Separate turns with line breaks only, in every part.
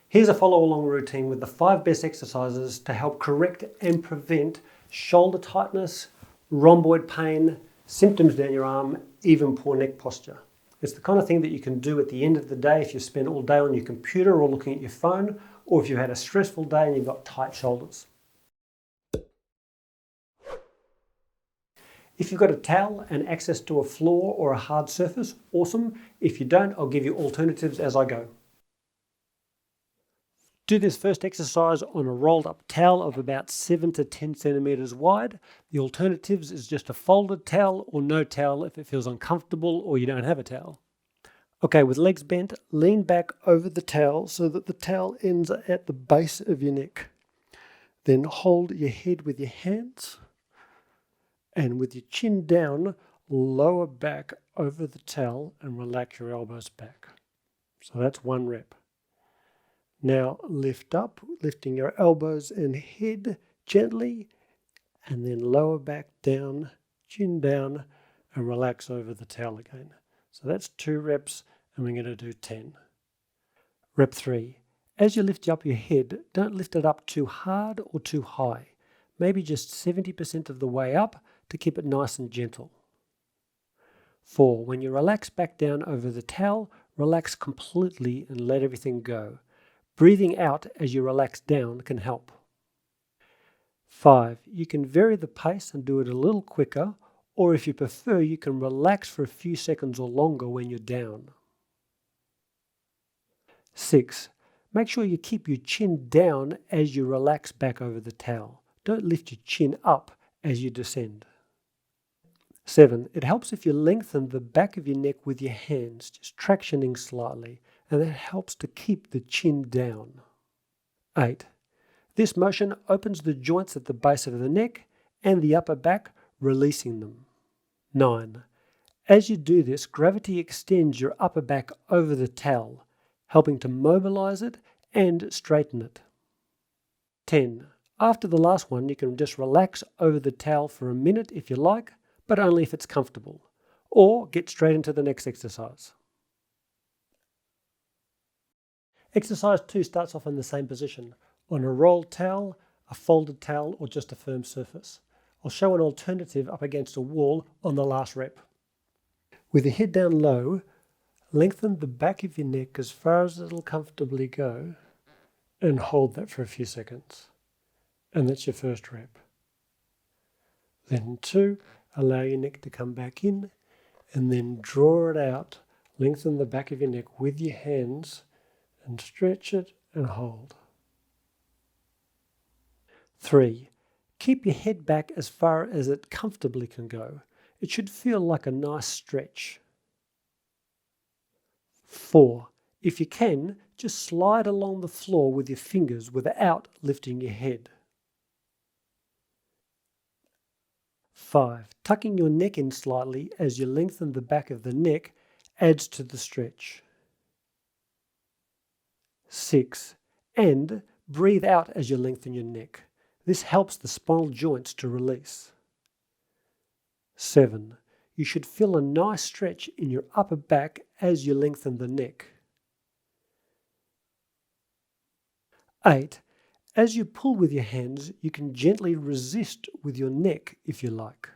Here's a follow-along routine with the 5 best exercises to help correct and prevent shoulder tightness, rhomboid pain, symptoms down your arm, even poor neck posture. It's the kind of thing that you can do at the end of the day if you spend all day on your computer or looking at your phone, or if you've had a stressful day and you've got tight shoulders. If you've got a towel and access to a floor or a hard surface, awesome. If you don't, I'll give you alternatives as I go. Do this first exercise on a rolled up towel of about 7 to 10 centimeters wide. The alternatives is just a folded towel or no towel if it feels uncomfortable or you don't have a towel. Okay, with legs bent, lean back over the towel so that the towel ends at the base of your neck. Then hold your head with your hands and with your chin down, lower back over the towel and relax your elbows back. So that's 1 rep. Now lift up, lifting your elbows and head gently, and then lower back down, chin down, and relax over the towel again. So that's 2 reps, and we're going to do 10. Rep 3. As you lift up your head, don't lift it up too hard or too high. Maybe just 70% of the way up to keep it nice and gentle. 4. When you relax back down over the towel, relax completely and let everything go. Breathing out as you relax down can help. 5. You can vary the pace and do it a little quicker, or if you prefer, you can relax for a few seconds or longer when you're down. 6. Make sure you keep your chin down as you relax back over the towel. Don't lift your chin up as you descend. 7. It helps if you lengthen the back of your neck with your hands, just tractioning slightly, and that helps to keep the chin down. 8. This motion opens the joints at the base of the neck and the upper back, releasing them. 9. As you do this, gravity extends your upper back over the towel, helping to mobilise it and straighten it. 10. After the last one, you can just relax over the towel for a minute if you like, but only if it's comfortable, or get straight into the next exercise. Exercise 2 starts off in the same position, on a rolled towel, a folded towel, or just a firm surface. I'll show an alternative up against a wall on the last rep. With your head down low, lengthen the back of your neck as far as it'll comfortably go, and hold that for a few seconds. And that's your first rep. Then 2, allow your neck to come back in, and then draw it out. Lengthen the back of your neck with your hands, and stretch it and hold. 3. Keep your head back as far as it comfortably can go. It should feel like a nice stretch. 4. If you can, just slide along the floor with your fingers without lifting your head. 5. Tucking your neck in slightly as you lengthen the back of the neck adds to the stretch. 6. And breathe out as you lengthen your neck. This helps the spinal joints to release. 7. You should feel a nice stretch in your upper back as you lengthen the neck. 8. As you pull with your hands, you can gently resist with your neck if you like.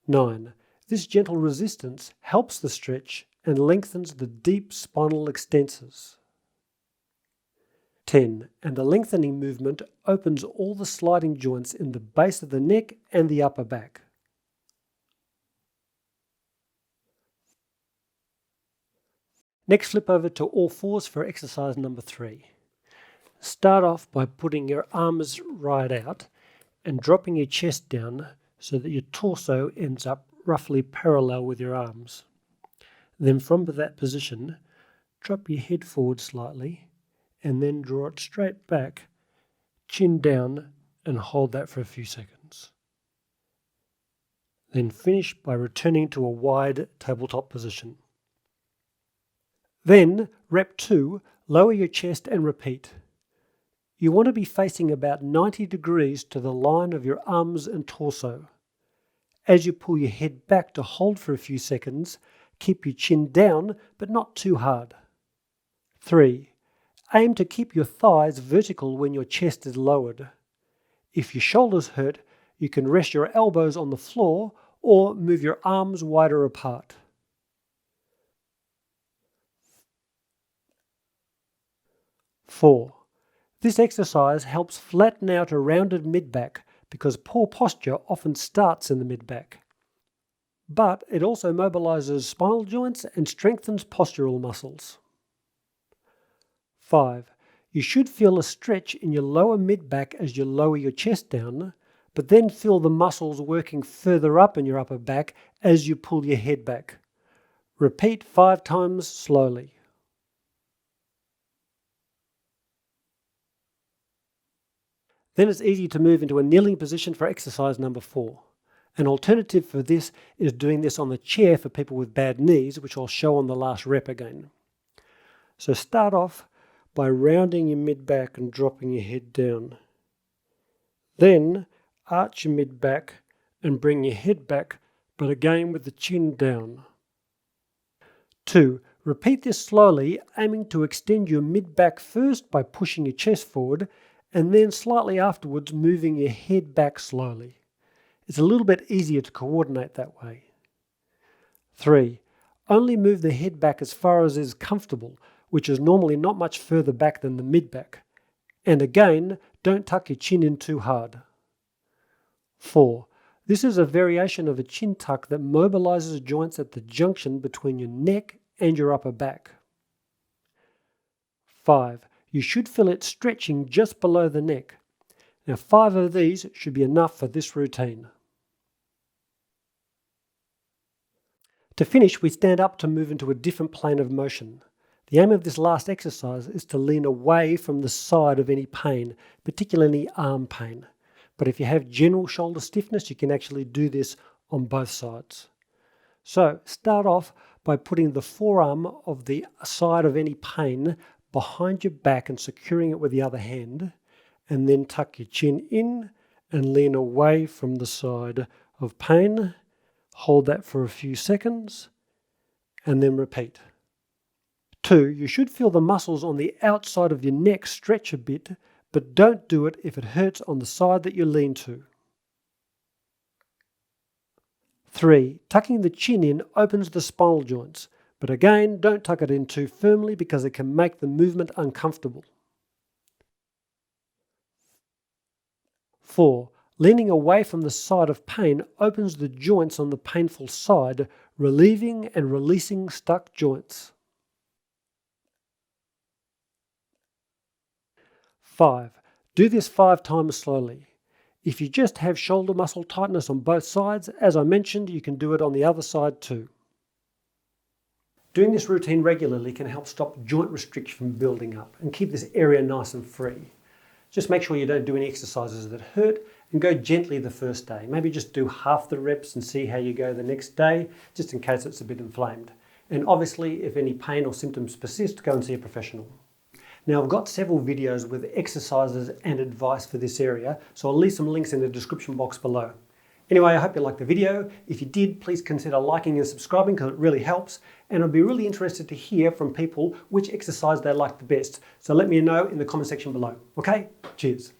9. This gentle resistance helps the stretch and lengthens the deep spinal extensors. 10. And the lengthening movement opens all the sliding joints in the base of the neck and the upper back. Next, flip over to all fours for exercise number 3. Start off by putting your arms right out and dropping your chest down so that your torso ends up roughly parallel with your arms. Then from that position, drop your head forward slightly and then draw it straight back, chin down, and hold that for a few seconds. Then finish by returning to a wide tabletop position. Then, rep 2, lower your chest and repeat. You want to be facing about 90 degrees to the line of your arms and torso. As you pull your head back to hold for a few seconds, keep your chin down, but not too hard. 3. Aim to keep your thighs vertical when your chest is lowered. If your shoulders hurt, you can rest your elbows on the floor or move your arms wider apart. 4. This exercise helps flatten out a rounded mid-back because poor posture often starts in the mid-back. But it also mobilises spinal joints and strengthens postural muscles. 5. You should feel a stretch in your lower mid-back as you lower your chest down, but then feel the muscles working further up in your upper back as you pull your head back. Repeat 5 times slowly. Then it's easy to move into a kneeling position for exercise number 4. An alternative for this is doing this on the chair for people with bad knees, which I'll show on the last rep again. So start off by rounding your mid-back and dropping your head down. Then arch your mid-back and bring your head back, but again with the chin down. 2. Repeat this slowly, aiming to extend your mid-back first by pushing your chest forward, and then slightly afterwards moving your head back slowly. It's a little bit easier to coordinate that way. 3. Only move the head back as far as is comfortable, which is normally not much further back than the mid-back. And again, don't tuck your chin in too hard. 4. This is a variation of a chin tuck that mobilises joints at the junction between your neck and your upper back. 5. You should feel it stretching just below the neck. Now 5 of these should be enough for this routine. To finish, we stand up to move into a different plane of motion. The aim of this last exercise is to lean away from the side of any pain, particularly arm pain. But if you have general shoulder stiffness, you can actually do this on both sides. So start off by putting the forearm of the side of any pain behind your back and securing it with the other hand, and then tuck your chin in and lean away from the side of pain. Hold that for a few seconds and then repeat. 2. You should feel the muscles on the outside of your neck stretch a bit, but don't do it if it hurts on the side that you lean to. 3. Tucking the chin in opens the spinal joints, but again, don't tuck it in too firmly because it can make the movement uncomfortable. 4. Leaning away from the side of pain opens the joints on the painful side, relieving and releasing stuck joints. 5. Do this 5 times slowly. If you just have shoulder muscle tightness on both sides, as I mentioned, you can do it on the other side too. Doing this routine regularly can help stop joint restriction from building up and keep this area nice and free. Just make sure you don't do any exercises that hurt and go gently the first day. Maybe just do half the reps and see how you go the next day, just in case it's a bit inflamed. And obviously, if any pain or symptoms persist, go and see a professional. Now, I've got several videos with exercises and advice for this area, so I'll leave some links in the description box below. Anyway, I hope you liked the video. If you did, please consider liking and subscribing because it really helps. And I'd be really interested to hear from people which exercise they like the best. So let me know in the comment section below. Okay? Cheers.